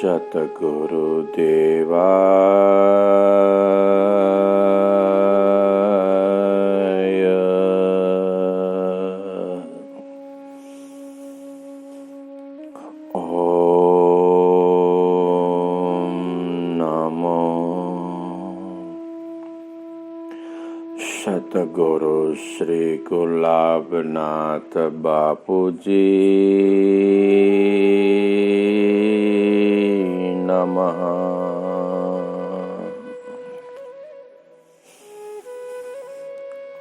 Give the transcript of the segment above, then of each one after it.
सतगुरुदेवाय ओम नमो सतगुरु श्री गुलाबनाथ बापूजी नमः।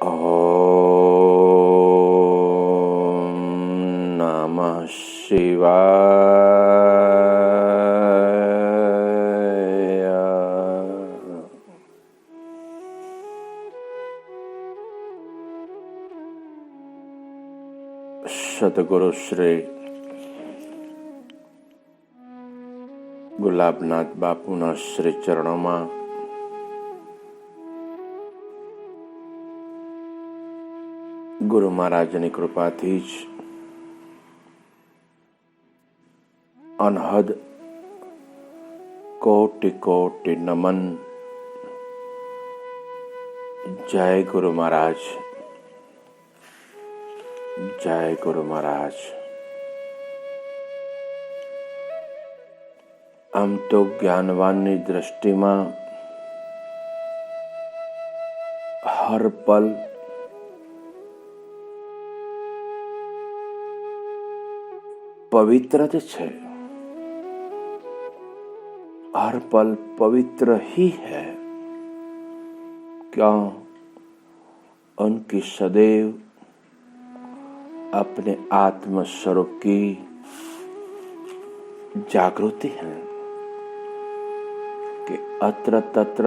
ओम नमः शिवाय। सतगुरु श्री ગુલાબનાથ બાપુના શ્રી ચરણોમાં ગુરુ મહારાજની કૃપાથી જ અનહદ કોટિ કોટિ નમન। જય ગુરુ મહારાજ, જય ગુરુ મહારાજ। આમ તો જ્ઞાનવાનની દ્રષ્ટિમાં હર પલ पवित्र है, हर पल पवित्र ही है। क्यों? उनकी सदैव अपने आत्म स्वरूप की जागृति है कि अत्र तत्र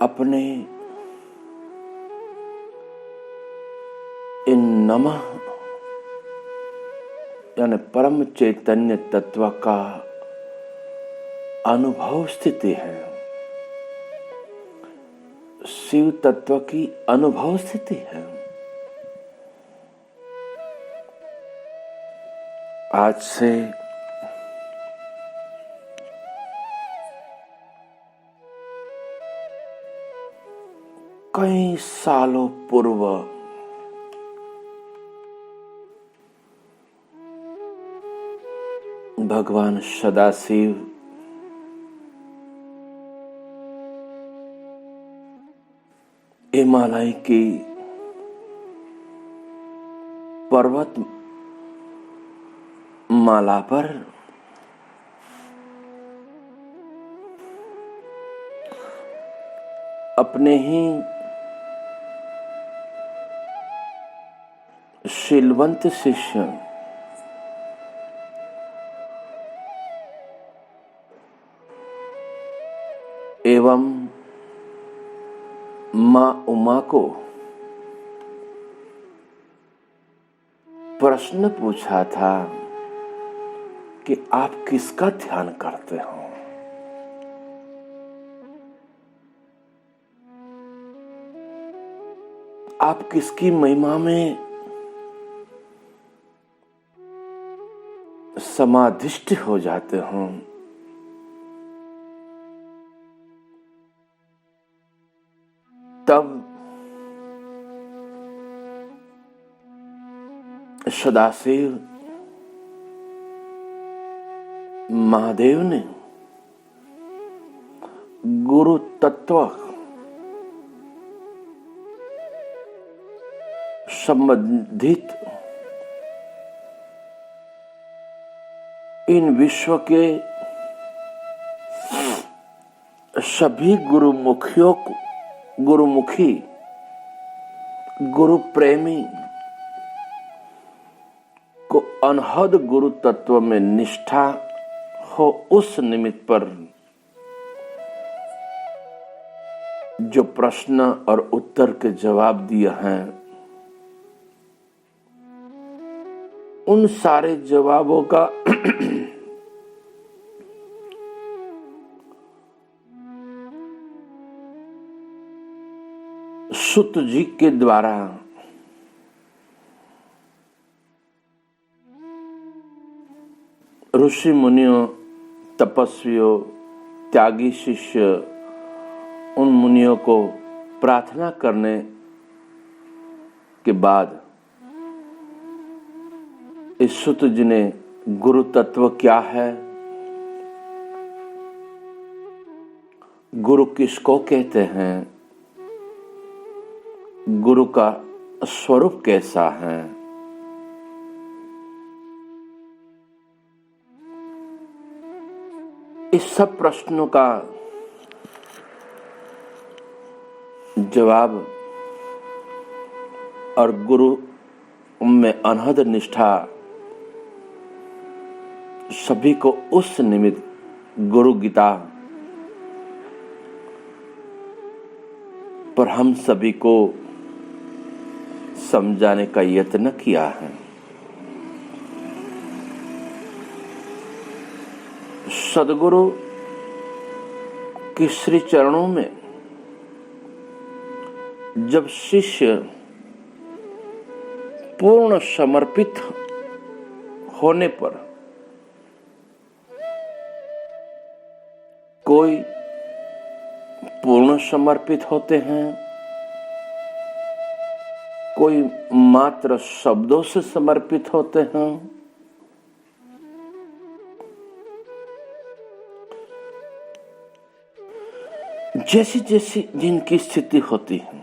अपने इन नमः यानी परम चैतन्य तत्व का अनुभव स्थिति है, शिव तत्व की अनुभव स्थिति है। आज से कई सालों पूर्व भगवान सदाशिव हिमालय की पर्वत माला पर अपने ही शीलवंत शिष्य एवं मां उमा को प्रश्न पूछा था कि आप किसका ध्यान करते हो? आप किसकी महिमा में समाधिष्ठ हो जाते हो? तब सदाशिव महादेव ने गुरु तत्व संबंधित इन विश्व के सभी गुरुमुखी गुरु प्रेमी को अनहद गुरु तत्व में निष्ठा हो, उस निमित्त पर जो प्रश्न और उत्तर के जवाब दिए हैं, उन सारे जवाबों का सुत जी के द्वारा ऋषि मुनियों, तपस्वियों, त्यागी शिष्य, उन मुनियों को प्रार्थना करने के बाद इस सूत जी ने गुरु तत्व क्या है, गुरु किसको कहते हैं, गुरु का स्वरूप कैसा है, इस सब प्रश्नों का जवाब और गुरु में अनहद निष्ठा सभी को उस निमित्त गुरु गीता पर हम सभी को समझाने का यत्न किया है। सद्गुरु के श्री चरणों में जब शिष्य पूर्ण समर्पित होने पर कोई पूर्ण समर्पित होते हैं, कोई मात्र शब्दों से समर्पित होते हैं, जैसी जैसी जिनकी स्थिति होती है।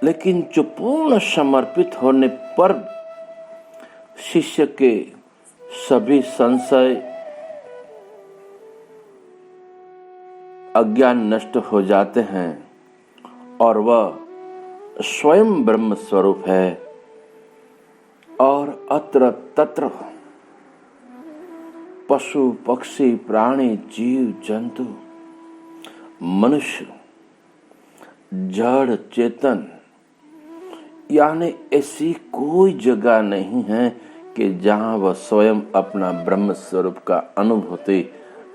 लेकिन जो पूर्ण समर्पित होने पर शिष्य के सभी संशय अज्ञान नष्ट हो जाते हैं और वह स्वयं ब्रह्म स्वरूप है और अत्र तत्र पशु पक्षी प्राणी जीव जंतु मनुष्य जड़ चेतन यानी ऐसी कोई जगह नहीं है कि जहां वह स्वयं अपना ब्रह्म स्वरूप का अनुभूति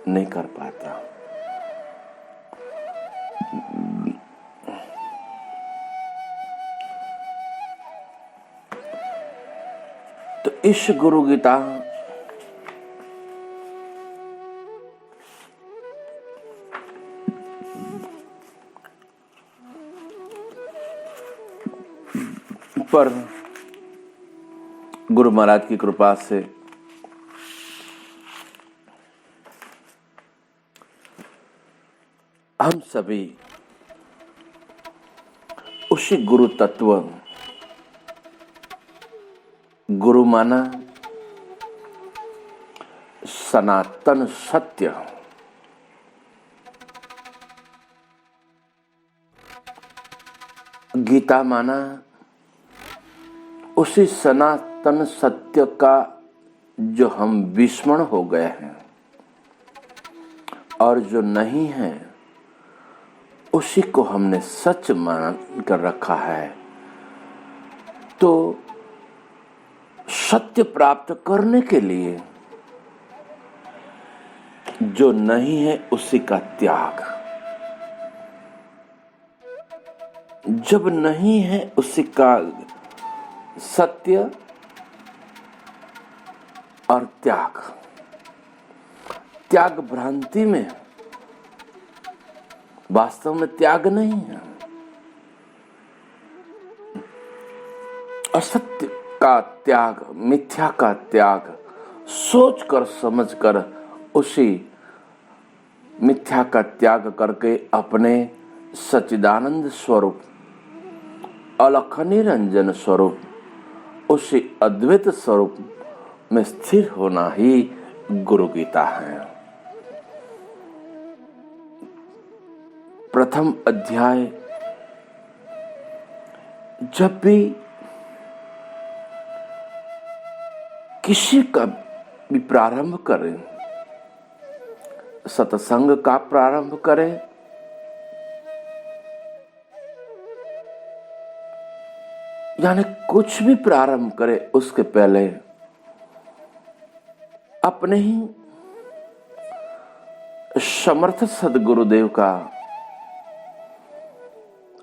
नहीं कर पाता। तो इस गुरु गीता पर गुरु महाराज की कृपा से हम सभी उसी गुरु तत्व, गुरु माना सनातन सत्य, गीता माना उसी सनातन सत्य का जो हम विस्मरण हो गए हैं और जो नहीं है उसी को हमने सच मान कर रखा है। तो सत्य प्राप्त करने के लिए जो नहीं है उसी का त्याग, जब नहीं है उसी का सत्य और त्याग। त्याग भ्रांति में, वास्तव में त्याग नहीं है। असत्य का त्याग, मिथ्या का त्याग, सोचकर समझकर उसी मिथ्या का त्याग करके अपने सच्चिदानंद स्वरूप, अलख निरंजन स्वरूप, उसी अद्वैत स्वरूप में स्थिर होना ही गुरु गीता है। प्रथम अध्याय जब भी किसी का भी प्रारंभ करें, सत्संग का प्रारंभ करें, यानी कुछ भी प्रारंभ करे उसके पहले अपने ही समर्थ सद्गुरुदेव का,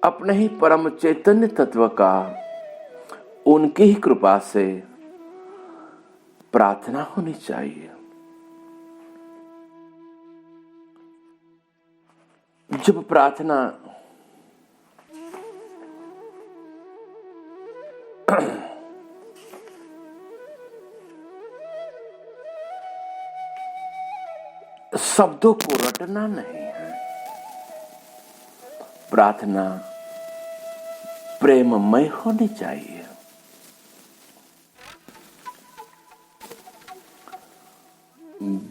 अपने ही परम चैतन्य तत्व का, उनकी ही कृपा से प्रार्थना होनी चाहिए। जब प्रार्थना शब्दों को रटना नहीं है, प्रार्थना प्रेममय होनी चाहिए।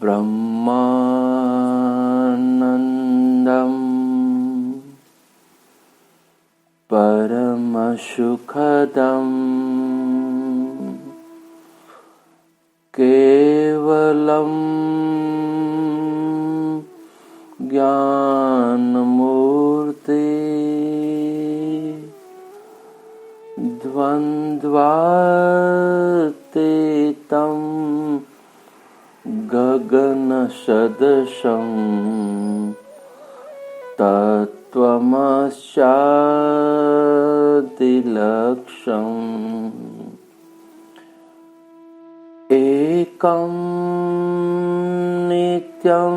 ब्रह्मानंदम परम सुखदम केवलम ज्ञानमूर्ति द्वन्द्वातीतं गगन सदृशं तत्त्वमस्यादिलक्ष्यम् एकं नित्यं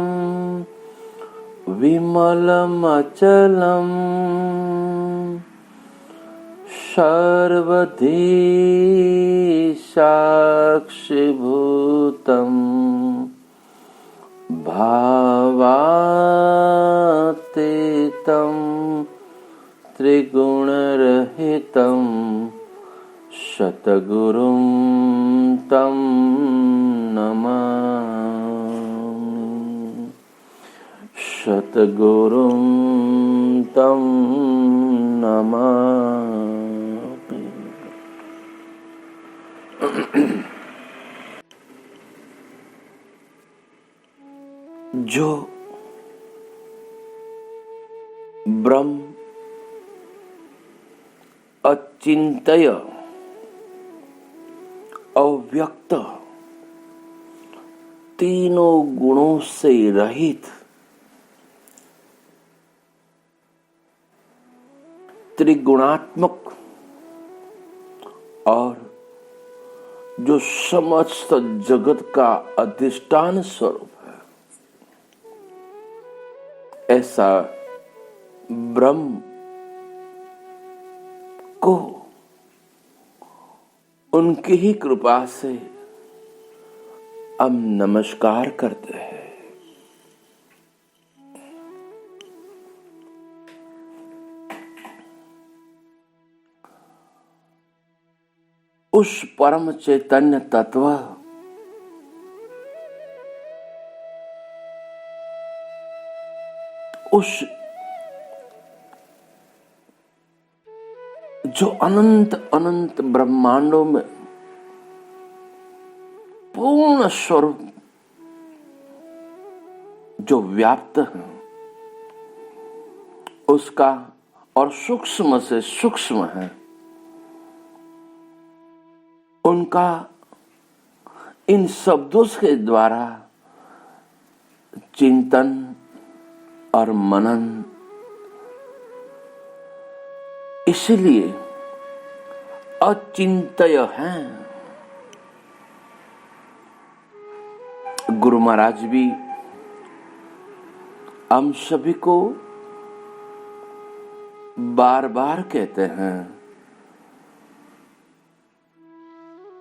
विमलमचलम् सर्वधी साक्षिभूतम् भावातीतं त्रिगुणरहितं सद्गुरुं तं नमामि। सद्गुरुं तं नमामि। जो ब्रह्म अचिंत्य अव्यक्त तीनों गुणों से रहित त्रिगुणात्मक और जो समस्त जगत का अधिष्ठान स्वरूप है, ऐसा ब्रह्म को उनकी ही कृपा से हम नमस्कार करते हैं। उस परम चैतन्य तत्व उस जो अनंत अनंत ब्रह्मांडों में पूर्ण स्वरूप जो व्याप्त है, उसका और सूक्ष्म से सूक्ष्म है उनका इन शब्दों के द्वारा चिंतन और मनन इसलिए अचिंत्य हैं। गुरु महाराज भी हम सभी को बार बार कहते हैं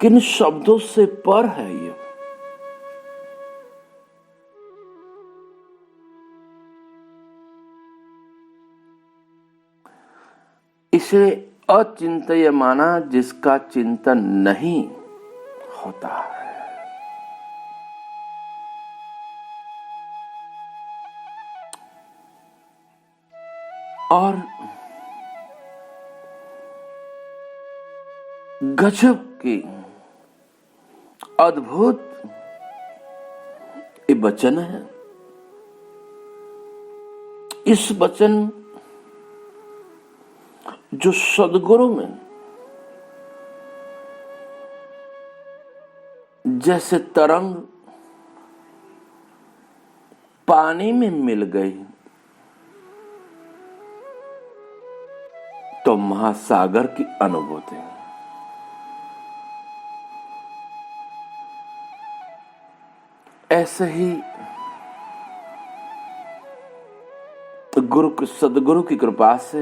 किन शब्दों से पर है ये। इसे अचिंत्य माना जिसका चिंतन नहीं होता है। और गजब की अद्भुत ये वचन है। इस वचन जो सद्गुरु में जैसे तरंग पानी में मिल गई तो महासागर की अनुभूति। ऐसे ही सदगुरु की कृपा से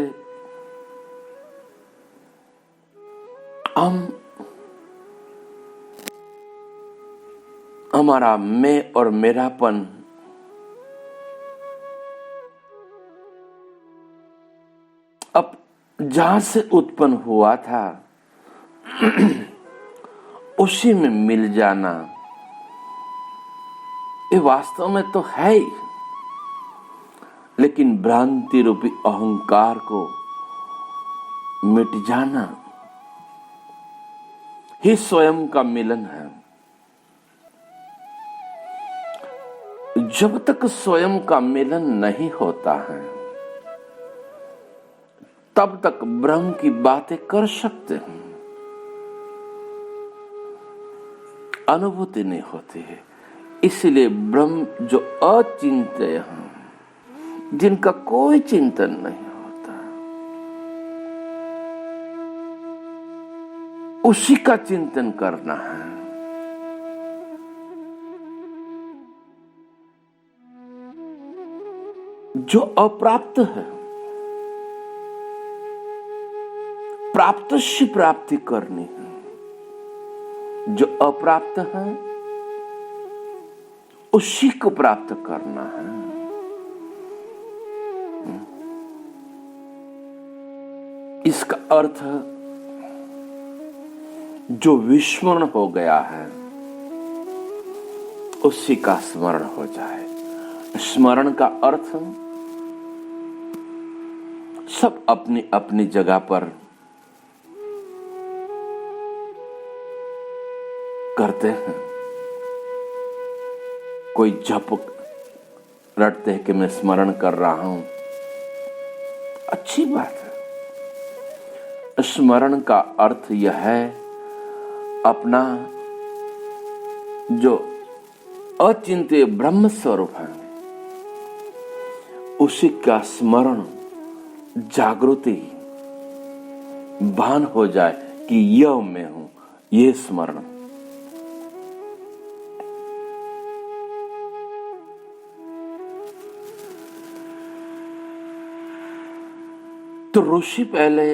हमारा मैं और मेरापन अब जहां से उत्पन्न हुआ था उसी में मिल जाना, ये वास्तव में तो है ही, लेकिन भ्रांति रूपी अहंकार को मिट जाना ही स्वयं का मिलन है। जब तक स्वयं का मिलन नहीं होता है तब तक ब्रह्म की बातें कर सकते हैं, अनुभूति नहीं होती है। इसलिए ब्रह्म जो अचिंत्य हैं, जिनका कोई चिंतन नहीं होता, उसी का चिंतन करना है। जो अप्राप्त है, प्राप्त से प्राप्ति करनी है। जो अप्राप्त है उसी को प्राप्त करना है। इसका अर्थ जो विस्मरण हो गया है उसी का स्मरण हो जाए। स्मरण का अर्थ सब अपनी अपनी जगह पर करते हैं। कोई जप रटते हैं कि मैं स्मरण कर रहा हूं, अच्छी बात है। स्मरण का अर्थ यह है अपना जो अचिंत्य ब्रह्म स्वरूप है उसी का स्मरण, जागृति, भान हो जाए कि यह मैं हूं, यह स्मरण। तो ऋषि पहले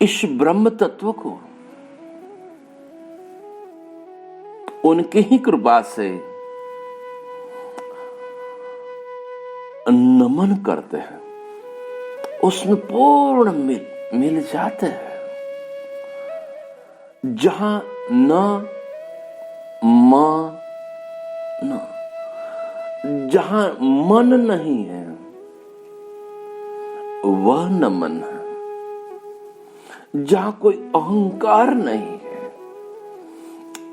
इस ब्रह्म तत्व को उनकी ही कृपा से नमन करते हैं, उसमें पूर्ण मिल जाते हैं। जहां न जहां मन नहीं है वह न मन है। जहां कोई अहंकार नहीं है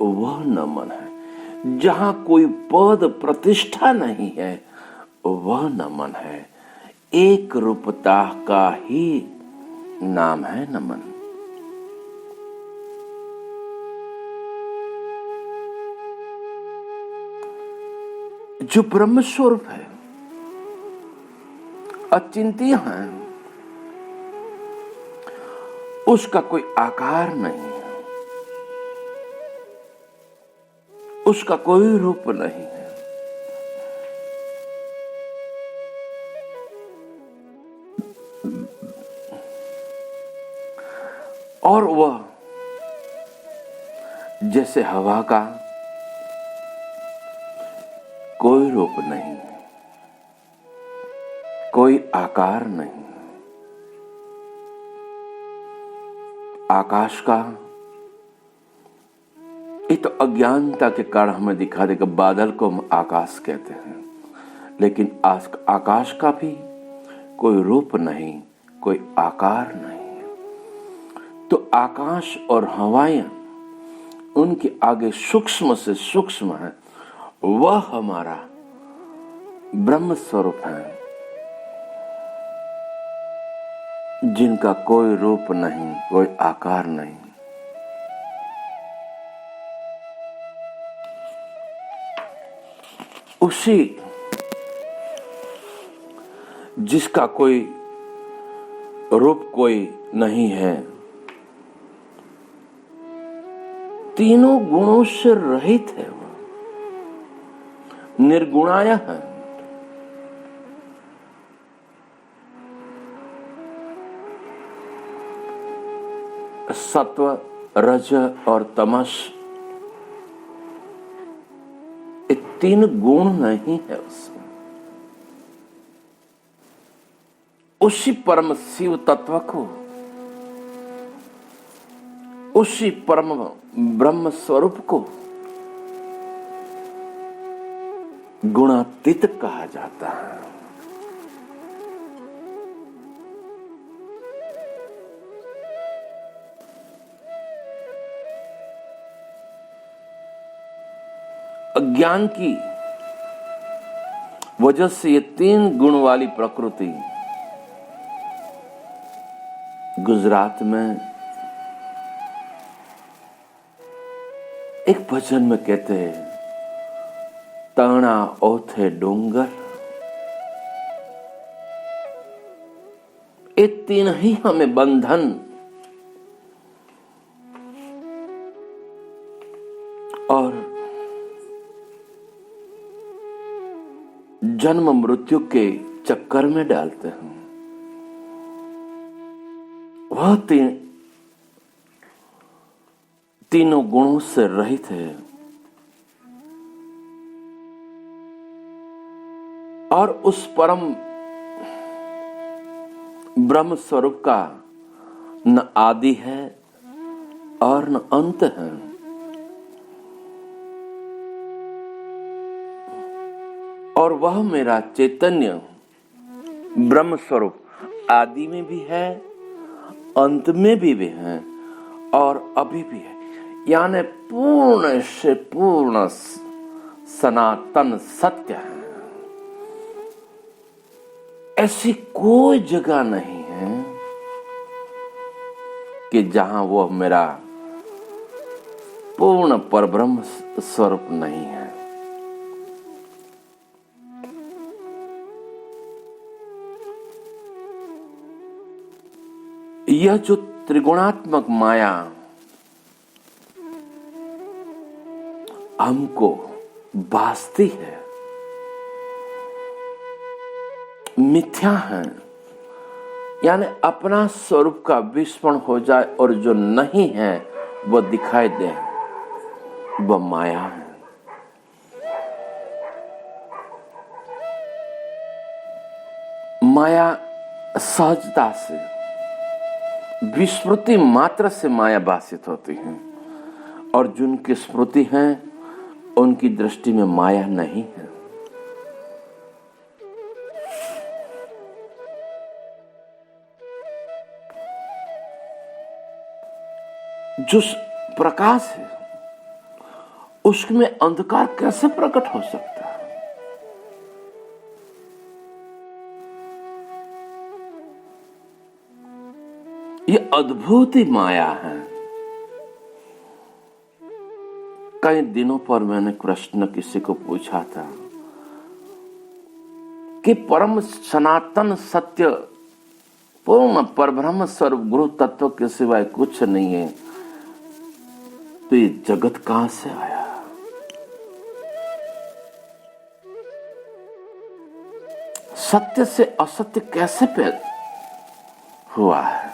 वह न मन है। जहां कोई पद प्रतिष्ठा नहीं है वह नमन है। एक रूपता का ही नाम है नमन। जो ब्रह्म स्वरूप है, अचिंत्य है, उसका कोई आकार नहीं है, उसका कोई रूप नहीं है। और वह जैसे हवा का कोई रूप नहीं, कोई आकार नहीं, आकाश का ये तो अज्ञानता के कारण हमें दिखा देगा, बादल को हम आकाश कहते हैं, लेकिन आकाश का भी कोई रूप नहीं, कोई आकार नहीं। तो आकाश और हवाएं उनके आगे सूक्ष्म से सूक्ष्म है, वह हमारा ब्रह्म स्वरूप है, जिनका कोई रूप नहीं, कोई आकार नहीं। उसी जिसका कोई रूप कोई नहीं है, तीनों गुणों से रहित है, वह निर्गुणाय है। सत्व, रज और तमस, ये तीन गुण नहीं है उसमें। उसी परम शिव तत्व को, उसी परम ब्रह्म स्वरूप को गुणातीत कहा जाता है। अज्ञान की वजह से ये तीन गुण वाली प्रकृति गुजरात में एक भजन में कहते हैं, तणा ओथे डोंगर, ये तीन ही हमें बंधन और जन्म मृत्यु के चक्कर में डालते हैं। वह तीनों गुणों से रहित है और उस परम ब्रह्म स्वरूप का न आदि है और न अंत है। और वह मेरा चैतन्य ब्रह्म स्वरूप आदि में भी है, अंत में भी है और अभी भी है, यानी पूर्ण से पूर्ण सनातन सत्य है। ऐसी कोई जगह नहीं है कि जहां वो मेरा पूर्ण परब्रह्म स्वरूप नहीं है। यह जो त्रिगुणात्मक माया हमको बासती है, मिथ्या है, यानी अपना स्वरूप का विस्मरण हो जाए और जो नहीं है वो दिखाई दे, वह माया है। माया सहजता से, विस्मृति मात्र से माया भाषित होती है और जिनकी स्मृति है उनकी दृष्टि में माया नहीं है। जो प्रकाश है उसमें अंधकार कैसे प्रकट हो सकता है? ये अद्भुत ही माया है। कई दिनों पर मैंने प्रश्न किसी को पूछा था कि परम सनातन सत्य पूर्ण परब्रह्म स्वरूप गुरु तत्व के सिवाय कुछ नहीं है, तो ये जगत कहां से आया? सत्य से असत्य कैसे पैदा हुआ है?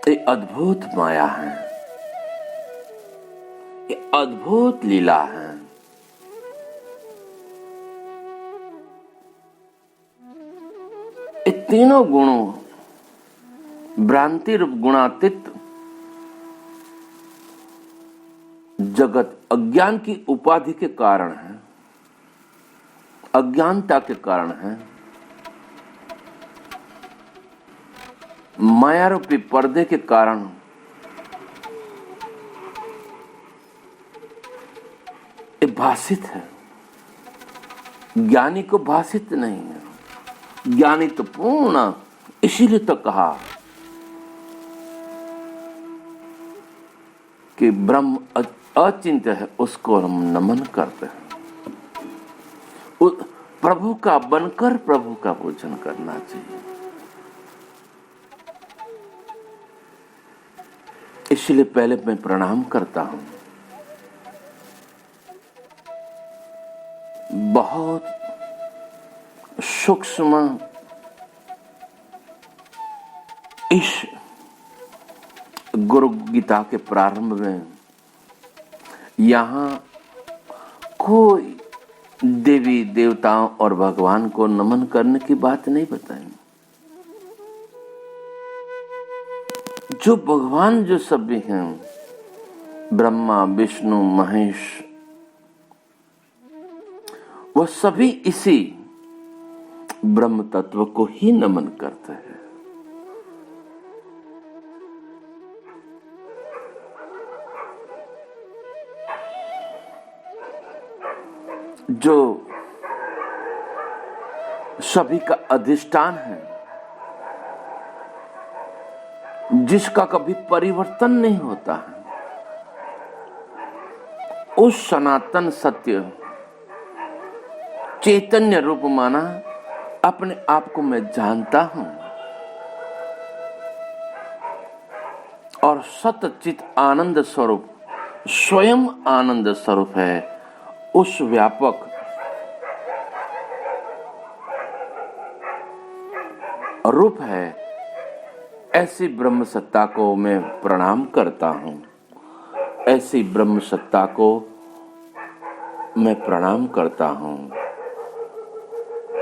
ये अद्भुत माया है, ये अद्भुत लीला है। ये तीनों गुणों भ्रांति रूप गुणातीत जगत अज्ञान की उपाधि के कारण है, अज्ञानता के कारण है, माया रूपी पर्दे के कारण ये भाषित है। ज्ञानी को भाषित नहीं है, ज्ञानी तो पूर्ण, इसीलिए तो कहा कि ब्रह्म अचिंत्य है, उसको हम नमन करते हैं। प्रभु का बनकर प्रभु का पूजन करना चाहिए। इसलिए पहले मैं प्रणाम करता हूं बहुत सूक्ष्म इस गुरु गीता के प्रारंभ में यहाँ कोई देवी देवताओं और भगवान को नमन करने की बात नहीं बताई। जो भगवान जो सभी हैं, ब्रह्मा विष्णु महेश, वह सभी इसी ब्रह्म तत्व को ही नमन करते हैं। जो सभी का अधिष्ठान है, जिसका कभी परिवर्तन नहीं होता है, उस सनातन सत्य चैतन्य रूप माना अपने आप को मैं जानता हूं और सतचित आनंद स्वरूप स्वयं आनंद स्वरूप है, उस व्यापक रूप है, ऐसी ब्रह्म सत्ता को मैं प्रणाम करता हूं। ऐसी ब्रह्म सत्ता को मैं प्रणाम करता हूं।